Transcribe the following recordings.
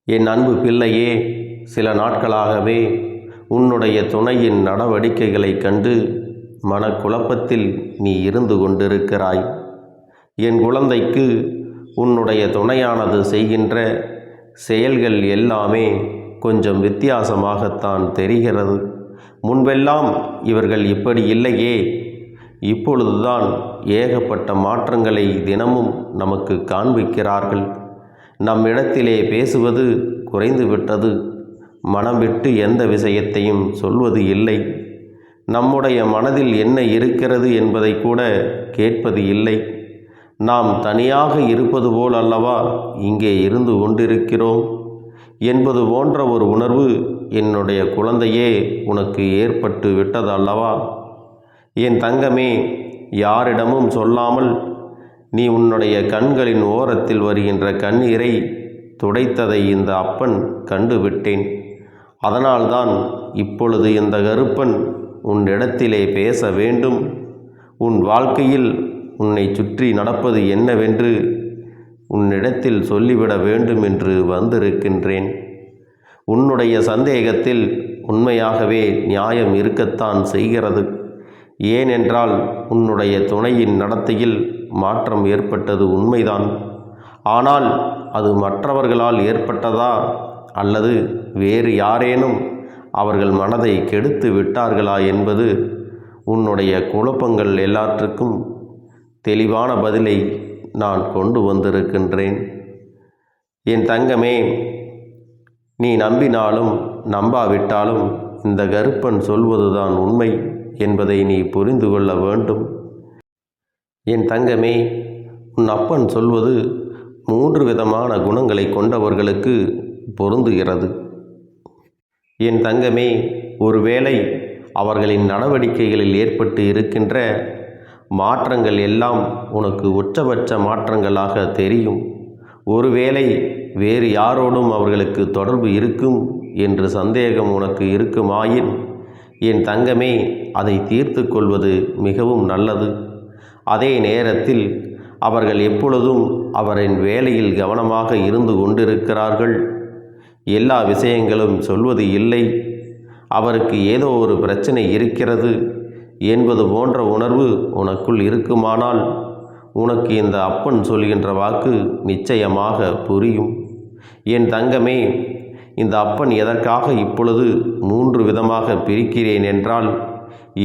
என் அன்பு பிள்ளையே, சில நாட்களாகவே உன்னுடைய துணையின் நடவடிக்கைகளைக் கண்டு மனக்குழப்பத்தில் நீ இருந்து கொண்டிருக்கிறாய். என் குழந்தைக்கு உன்னுடைய துணையானது செய்கின்ற செயல்கள் எல்லாமே கொஞ்சம் வித்தியாசமாகத்தான் தெரிகிறது. முன்பெல்லாம் இவர்கள் இப்படி இல்லையே. இப்பொழுதுதான் ஏகப்பட்ட மாற்றங்களை தினமும் நமக்கு காண்பிக்கிறார்கள். நம்மிடத்திலே பேசுவது குறைந்து விட்டது. மனம் விட்டு எந்த விஷயத்தையும் சொல்வது இல்லை. நம்முடைய மனதில் என்ன இருக்கிறது என்பதை கூட கேட்பது இல்லை. நாம் தனியாக இருப்பது போல் அல்லவா இங்கே இருந்து கொண்டிருக்கிறோம் என்பது போன்ற ஒரு உணர்வு என்னுடைய குழந்தையே உனக்கு ஏற்பட்டு விட்டது அல்லவா? என் தங்கமே, யாரிடமும் சொல்லாமல் நீ உன்னுடைய கண்களின் ஓரத்தில் வருகின்ற கண்ணீரை துடைத்ததை இந்த அப்பன் கண்டுவிட்டேன். அதனால்தான் இப்பொழுது இந்த கருப்பன் உன்னிடத்திலே பேச வேண்டும். உன் வாழ்க்கையில் உன்னை சுற்றி நடப்பது என்னவென்று உன்னிடத்தில் சொல்லிவிட வேண்டும் என்று வந்திருக்கின்றேன். உன்னுடைய சந்தேகத்தில் உண்மையாகவே நியாயம் இருக்கத்தான் செய்கிறது. ஏனென்றால் உன்னுடைய துணையின் நடத்தையில் மாற்றம் ஏற்பட்டது உண்மைதான். ஆனால் அது மற்றவர்களால் ஏற்பட்டதா அல்லது வேறு யாரேனும் அவர்கள் மனதை கெடுத்து விட்டார்களா என்பது உன்னுடைய குழப்பங்கள் எல்லாற்றுக்கும் தெளிவான பதிலை நான் கொண்டு வந்திருக்கின்றேன். என் தங்கமே, நீ நம்பினாலும் நம்பாவிட்டாலும் இந்த கருப்பன் சொல்வதுதான் உண்மை என்பதை நீ புரிந்து கொள்ள வேண்டும். என் தங்கமே, உன் அப்பன் சொல்வது 3 விதமான குணங்களை கொண்டவர்களுக்கு பொருந்துகிறது. என் தங்கமே, ஒருவேளை அவர்களின் நடவடிக்கைகளில் ஏற்பட்டு இருக்கின்ற மாற்றங்கள் எல்லாம் உனக்கு உச்சபட்ச மாற்றங்களாக தெரியும். ஒருவேளை வேறு யாரோடும் அவர்களுக்கு தொடர்பு இருக்கும் என்று சந்தேகம் உனக்கு இருக்குமாயின் என் தங்கமே, அதை தீர்த்து கொள்வது மிகவும் நல்லது. அதே நேரத்தில் அவர்கள் எப்பொழுதும் அவரின் வேலையில் கவனமாக இருந்து கொண்டிருக்கிறார்கள். எல்லா விஷயங்களும் சொல்வது இல்லை. அவருக்கு ஏதோ ஒரு பிரச்சனை இருக்கிறது என்பது போன்ற உணர்வு உனக்குள் இருக்குமானால் உனக்கு இந்த அப்பன் சொல்கின்ற வாக்கு நிச்சயமாக புரியும். என் தங்கமே, இந்த அப்பன் எதற்காக இப்பொழுது 3 விதமாக பிரிக்கிறேன் என்றால்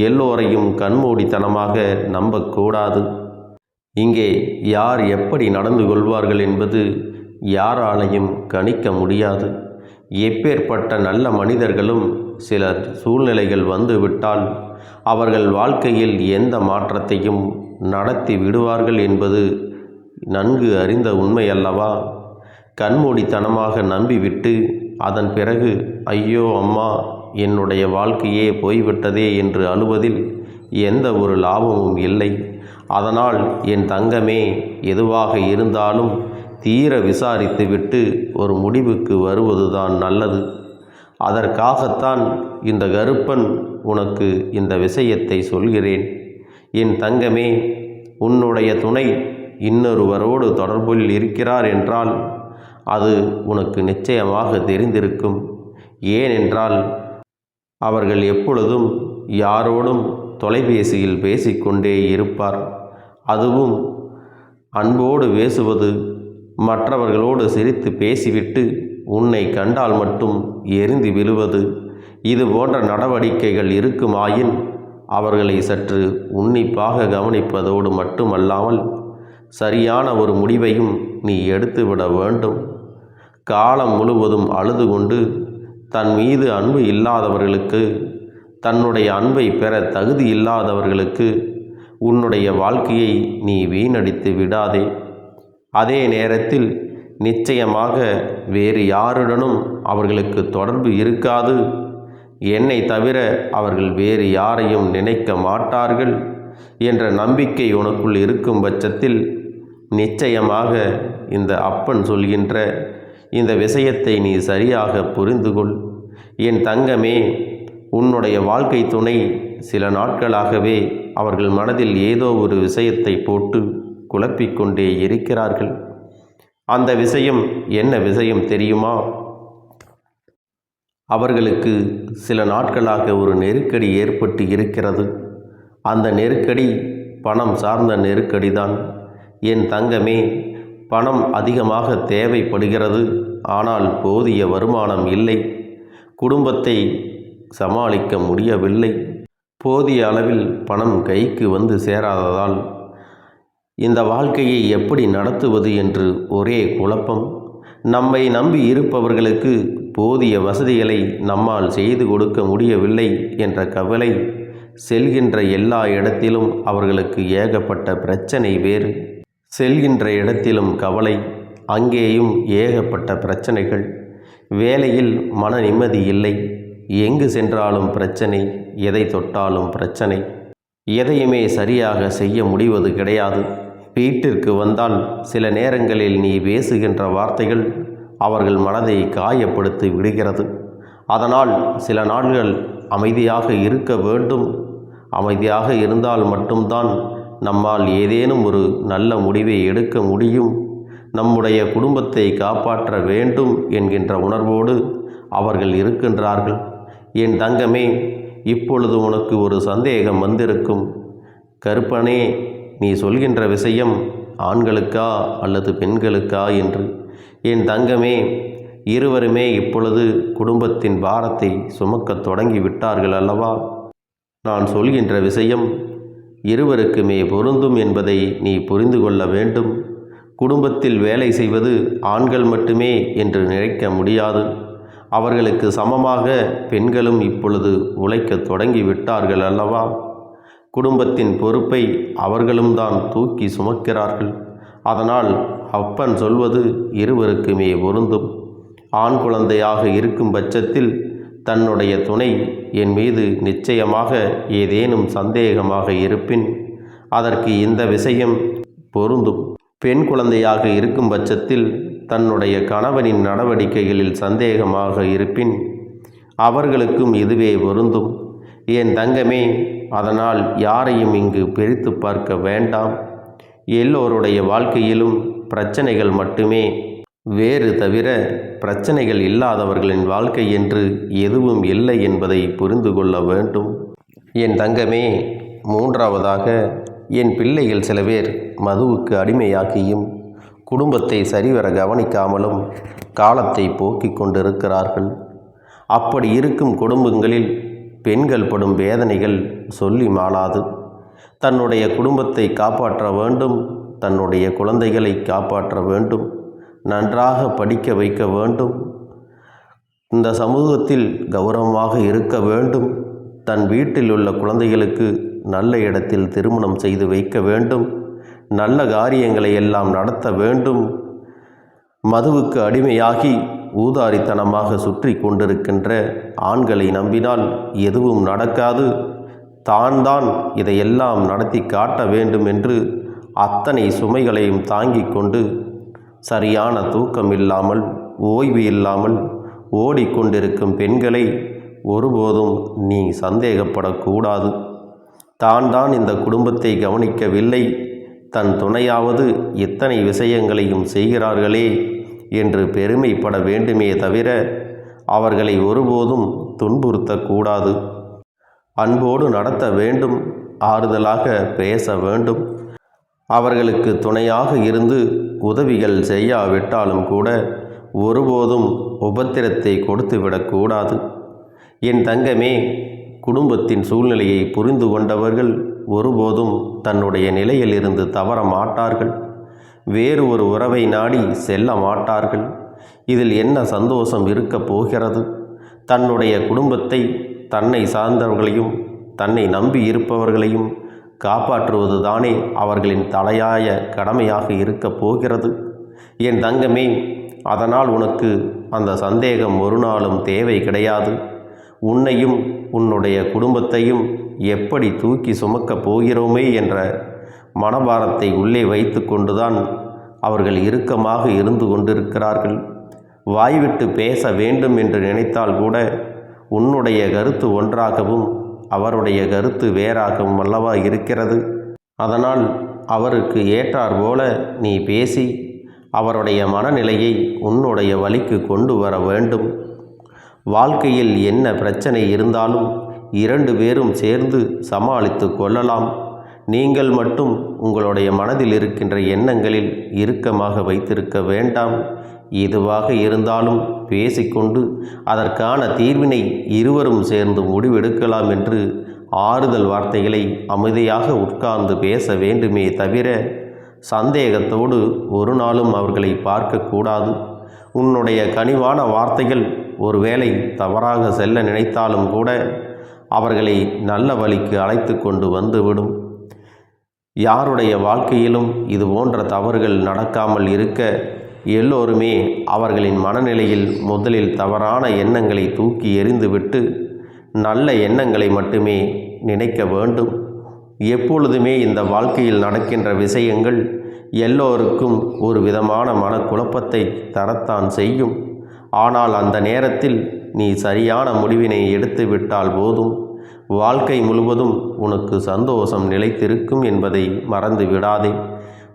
எல்லோரையும் கண்மூடித்தனமாக நம்பக்கூடாது. இங்கே யார் எப்படி நடந்து கொள்வார்கள் என்பது யாராலையும் கணிக்க முடியாது. எப்பேற்பட்ட நல்ல மனிதர்களும் சில சூழ்நிலைகள் வந்துவிட்டால் அவர்கள் வாழ்க்கையில் எந்த மாற்றத்தையும் நடத்தி விடுவார்கள் என்பது நன்கு அறிந்த உண்மை அல்லவா? கண்மூடித்தனமாக நம்பிவிட்டு அதன் பிறகு ஐயோ அம்மா, என்னுடைய வாழ்க்கையே போய்விட்டதே என்று அழுவதில் எந்த ஒரு லாபமும் இல்லை. அதனால் என் தங்கமே, எதுவாக இருந்தாலும் தீர விசாரித்துவிட்டு ஒரு முடிவுக்கு வருவதுதான் நல்லது. அதற்காகத்தான் இந்த கருப்பன் உனக்கு இந்த விஷயத்தை சொல்கிறேன். என் தங்கமே, உன்னுடைய துணை இன்னொருவரோடு தொடர்பில் இருக்கிறார் என்றால் அது உனக்கு நிச்சயமாக தெரிந்திருக்கும். ஏனென்றால் அவர்கள் எப்பொழுதும் யாரோடும் தொலைபேசியில் பேசிக்கொண்டே இருப்பார். அதுவும் அன்போடு பேசுவது, மற்றவர்களோடு சிரித்து பேசிவிட்டு உன்னை கண்டால் மட்டும் எரிந்து விழுவது, இது போன்ற நடவடிக்கைகள் இருக்குமாயின் அவர்களை சற்று உன்னிப்பாக கவனிப்பதோடு மட்டுமல்லாமல் சரியான ஒரு முடிவையும் நீ எடுத்துவிட வேண்டும். காலம் முழுவதும் அழுது கொண்டு தன் மீது அன்பு இல்லாதவர்களுக்கு, தன்னுடைய அன்பை பெற தகுதி இல்லாதவர்களுக்கு உன்னுடைய வாழ்க்கையை நீ வீணடித்து விடாதே. அதே நேரத்தில் நிச்சயமாக வேறு யாருடனும் அவர்களுக்கு தொடர்பு இருக்காது. என்னை தவிர அவர்கள் வேறு யாரையும் நினைக்க மாட்டார்கள் என்ற நம்பிக்கை உனக்குள் இருக்கும் பட்சத்தில் நிச்சயமாக இந்த அப்பன் சொல்கின்ற இந்த விஷயத்தை நீ சரியாக புரிந்து கொள். என் தங்கமே, உன்னுடைய வாழ்க்கை துணை சில நாட்களாகவே அவர்கள் மனதில் ஏதோ ஒரு விஷயத்தை போட்டு குழப்பிக்கொண்டே இருக்கிறார்கள். அந்த விஷயம் என்ன விஷயம் தெரியுமா? அவர்களுக்கு சில நாட்களாக ஒரு நெருக்கடி ஏற்பட்டு இருக்கிறது. அந்த நெருக்கடி பணம் சார்ந்த நெருக்கடிதான். என் தங்கமே, பணம் அதிகமாக தேவைப்படுகிறது. ஆனால் போதிய வருமானம் இல்லை. குடும்பத்தை சமாளிக்க முடியவில்லை. போதிய அளவில் பணம் கைக்கு வந்து சேராததால் இந்த வாழ்க்கையை எப்படி நடத்துவது என்று ஒரே குழப்பம். நம்மை நம்பி இருப்பவர்களுக்கு போதிய வசதிகளை நம்மால் செய்து கொடுக்க முடியவில்லை என்ற கவலை. செல்கின்ற எல்லா இடத்திலும் அவர்களுக்கு ஏகப்பட்ட பிரச்சனை வேறு. செல்கின்ற இடத்திலும் கவலை, அங்கேயும் ஏகப்பட்ட பிரச்சனைகள். வேலையில் மன நிம்மதி இல்லை. எங்கு சென்றாலும் பிரச்சனை, எதை தொட்டாலும் பிரச்சனை. எதையுமே சரியாக செய்ய முடிவது கிடையாது. வீட்டிற்கு வந்தால் சில நேரங்களில் நீ பேசுகின்ற வார்த்தைகள் அவர்கள் மனதை காயப்படுத்தி விடுகிறது. அதனால் சில நாட்கள் அமைதியாக இருக்க வேண்டும். அமைதியாக இருந்தால் மட்டும்தான் நம்மால் ஏதேனும் ஒரு நல்ல முடிவை எடுக்க முடியும். நம்முடைய குடும்பத்தை காப்பாற்ற வேண்டும் என்கின்ற உணர்வோடு அவர்கள் இருக்கின்றார்கள். என் தங்கமே, இப்பொழுது உனக்கு ஒரு சந்தேகம் வந்திருக்கும். கருப்பனே, நீ சொல்கின்ற விஷயம் ஆண்களுக்கா அல்லது பெண்களுக்கா என்று. என் தங்கமே, இருவருமே இப்பொழுது குடும்பத்தின் பாரத்தை சுமக்கத் தொடங்கி விட்டார்கள் அல்லவா? நான் சொல்கின்ற விஷயம் இருவருக்குமே பொருந்தும் என்பதை நீ புரிந்து கொள்ள வேண்டும். குடும்பத்தில் வேலை செய்வது ஆண்கள் மட்டுமே என்று நினைக்க முடியாது. அவர்களுக்கு சமமாக பெண்களும் இப்பொழுது உழைக்கத் தொடங்கி விட்டார்கள் அல்லவா? குடும்பத்தின் பொறுப்பை அவர்களும் தான் தூக்கி சுமக்கிறார்கள். அதனால் அப்பன் சொல்வது இருவருக்குமே பொருந்தும். ஆண் குழந்தையாக இருக்கும் பட்சத்தில் தன்னுடைய துணை என் மீது நிச்சயமாக ஏதேனும் சந்தேகமாக இருப்பின் அதற்கு இந்த விஷயம் பொருந்தும். பெண் குழந்தையாக இருக்கும் பட்சத்தில் தன்னுடைய கணவனின் நடவடிக்கைகளில் சந்தேகமாக இருப்பின் அவர்களுக்கும் இதுவே பொருந்தும். என் தங்கமே, அதனால் யாரையும் இங்கு பிரித்து பார்க்க வேண்டாம். எல்லோருடைய வாழ்க்கையிலும் பிரச்சனைகள் மட்டுமே, வேறு தவிர பிரச்சனைகள் இல்லாதவர்களின் வாழ்க்கை என்று எதுவும் இல்லை என்பதை புரிந்து கொள்ள வேண்டும். என் தங்கமே, மூன்றாவதாக, என் பிள்ளைகள் சில பேர் மதுவுக்கு அடிமையாகியும் குடும்பத்தை சரிவர கவனிக்காமலும் காலத்தை போக்கிக் கொண்டிருக்கிறார்கள். அப்படி இருக்கும் குடும்பங்களில் பெண்கள் படும் வேதனைகள் சொல்லி மாளாது. தன்னுடைய குடும்பத்தை காப்பாற்ற வேண்டும், தன்னுடைய குழந்தைகளை காப்பாற்ற வேண்டும், நன்றாக படிக்க வைக்க வேண்டும், இந்த சமூகத்தில் கௌரவமாக இருக்க வேண்டும், தன் வீட்டில் உள்ள குழந்தைகளுக்கு நல்ல இடத்தில் திருமணம் செய்து வைக்க வேண்டும், நல்ல காரியங்களை எல்லாம் நடத்த வேண்டும். மதுவுக்கு அடிமையாகி ஊதாரித்தனமாக சுற்றி கொண்டிருக்கின்ற ஆண்களை நம்பினால் எதுவும் நடக்காது. தான் இதையெல்லாம் நடத்தி காட்ட வேண்டும் என்று அத்தனை சுமைகளையும் தாங்கிக் கொண்டு சரியான தூக்கம் இல்லாமல் ஓய்வு இல்லாமல் ஓடிக்கொண்டிருக்கும் பெண்களை ஒருபோதும் நீ சந்தேகப்படக்கூடாது. தான் இந்த குடும்பத்தை கவனிக்கவில்லை, தன் துணையாவது இத்தனை விஷயங்களையும் செய்கிறார்களே என்று பெருமைப்பட வேண்டுமே தவிர அவர்களை ஒருபோதும் துன்புறுத்தக்கூடாது. அன்போடு நடத்த வேண்டும், ஆறுதலாக பேச வேண்டும். அவர்களுக்கு துணையாக இருந்து உதவிகள் செய்யாவிட்டாலும் கூட ஒருபோதும் உபத்திரத்தை கொடுத்துவிடக்கூடாது. என் தங்கமே, குடும்பத்தின் சூழ்நிலையை புரிந்து கொண்டவர்கள் ஒருபோதும் தன்னுடைய நிலையிலிருந்து தவற மாட்டார்கள். வேறு ஒரு உறவை நாடி செல்ல மாட்டார்கள். இதில் என்ன சந்தோஷம் இருக்கப் போகிறது? தன்னுடைய குடும்பத்தை, தன்னை சார்ந்தவர்களையும் தன்னை நம்பி இருப்பவர்களையும் காப்பாற்றுவது தானே அவர்களின் தலையாய கடமையாக இருக்கப் போகிறது. என் தங்கமே, அதனால் உனக்கு அந்த சந்தேகம் ஒரு நாளும் தேவை கிடையாது. உன்னையும் உன்னுடைய குடும்பத்தையும் எப்படி தூக்கி சுமக்கப் போகிறோமே என்ற மனபாரத்தை உள்ளே வைத்து கொண்டுதான் அவர்கள் இறுக்கமாக இருந்து கொண்டிருக்கிறார்கள். வாய்விட்டு பேச வேண்டும் என்று நினைத்தால் கூட உன்னுடைய கருத்து ஒன்றாகவும் அவருடைய கருத்து வேறாகவும் அல்லவா இருக்கிறது. அதனால் அவருக்கு ஏற்றார் போல நீ பேசி அவருடைய மனநிலையை உன்னுடைய வழிக்கு கொண்டு வர வேண்டும். வாழ்க்கையில் என்ன பிரச்சனை இருந்தாலும் 2 பேரும் சேர்ந்து சமாளித்து கொள்ளலாம். நீங்கள் மட்டும் உங்களுடைய மனதில் இருக்கின்ற எண்ணங்களில் இறுக்கமாக வைத்திருக்க வேண்டாம். எதுவாக இருந்தாலும் பேசிக்கொண்டு அதற்கான தீர்வினை இருவரும் சேர்ந்து முடிவெடுக்கலாம் என்று ஆறுதல் வார்த்தைகளை அமைதியாக உட்கார்ந்து பேச வேண்டுமே தவிர சந்தேகத்தோடு ஒரு நாளும் அவர்களை பார்க்கக்கூடாது. உன்னுடைய கனிவான வார்த்தைகள் ஒருவேளை தவறாக செல்ல நினைத்தாலும் கூட அவர்களை நல்ல வழிக்கு அழைத்து கொண்டு வந்துவிடும். யாருடைய வாழ்க்கையிலும் இது போன்ற தவறுகள் நடக்காமல் இருக்க எல்லோருமே அவர்களின் மனநிலையில் முதலில் தவறான எண்ணங்களை தூக்கி எறிந்துவிட்டு நல்ல எண்ணங்களை மட்டுமே நினைக்க வேண்டும். எப்பொழுதுமே இந்த வாழ்க்கையில் நடக்கின்ற விஷயங்கள் எல்லோருக்கும் ஒரு விதமான மனக்குழப்பத்தை தரத்தான் செய்யும். ஆனால் அந்த நேரத்தில் நீ சரியான முடிவினை எடுத்துவிட்டால் போதும், வாழ்க்கை முழுவதும் உனக்கு சந்தோஷம் நிலைத்திருக்கும் என்பதை மறந்து விடாதே.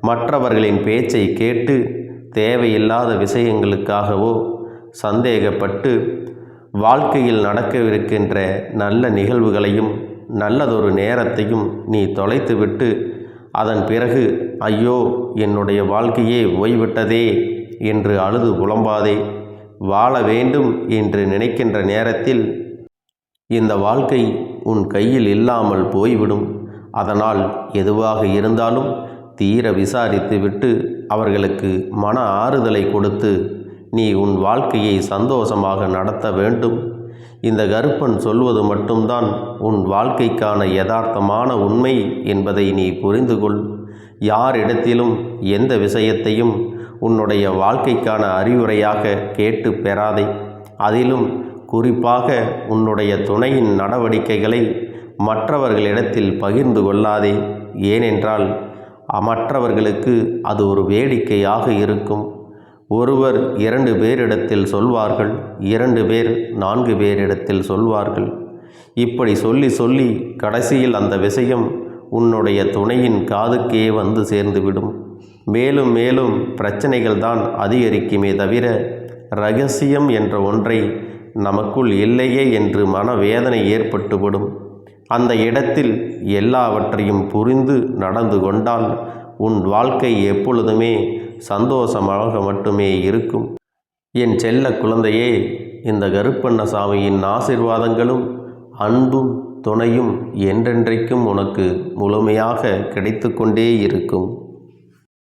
மற்றவர்களின் பேச்சை கேட்டு தேவையில்லாத விஷயங்களுக்காகவோ சந்தேகப்பட்டு வாழ்க்கையில் நடக்கவிருக்கின்ற நல்ல நிகழ்வுகளையும் நல்லதொரு நேரத்தையும் நீ தொலைத்துவிட்டு அதன் பிறகு ஐயோ என்னுடைய வாழ்க்கையே போய்விட்டதே என்று அழுது புலம்பாதே. வாழ வேண்டும் என்று நினைக்கின்ற நேரத்தில் இந்த வாழ்க்கை உன் கையில் இல்லாமல் போய்விடும். அதனால் எதுவாக இருந்தாலும் தீர விசாரித்துவிட்டு அவர்களுக்கு மன ஆறுதலை கொடுத்து நீ உன் வாழ்க்கையை சந்தோஷமாக நடத்த வேண்டும். இந்த கருப்பன் சொல்வது மட்டும்தான் உன் வாழ்க்கைக்கான யதார்த்தமான உண்மை என்பதை நீ புரிந்து கொள். யாரிடத்திலும் எந்த விஷயத்தையும் உன்னுடைய வாழ்க்கைக்கான அறிவுரையாக கேட்டு பெறாதே. அதிலும் குறிப்பாக உன்னுடைய துணையின் நடவடிக்கைகளை மற்றவர்களிடத்தில் பகிர்ந்து கொள்ளாதே. ஏனென்றால் மற்றவர்களுக்கு அது ஒரு வேடிக்கையாக இருக்கும். ஒருவர் 2 பேரிடத்தில் சொல்வார்கள், 2 பேர் 4 பேரிடத்தில் சொல்வார்கள். இப்படி சொல்லி சொல்லி கடைசியில் அந்த விஷயம் உன்னுடைய துணையின் காதுக்கே வந்து சேர்ந்துவிடும். மேலும் மேலும் பிரச்சனைகள் தான் அதிகரிக்குமே தவிர இரகசியம் என்ற ஒன்றை நமக்குள் இல்லையே என்று மனவேதனை ஏற்பட்டுவிடும். அந்த இடத்தில் எல்லாவற்றையும் புரிந்து நடந்து கொண்டால் உன் வாழ்க்கை எப்பொழுதுமே சந்தோஷமாக மட்டுமே இருக்கும். என் செல்ல குழந்தையே, இந்த கருப்பண்ணசாமியின் ஆசீர்வாதங்களும் அன்பும் துணையும் என்றென்றைக்கும் உனக்கு முழுமையாக கிடைத்து கொண்டே இருக்கும்.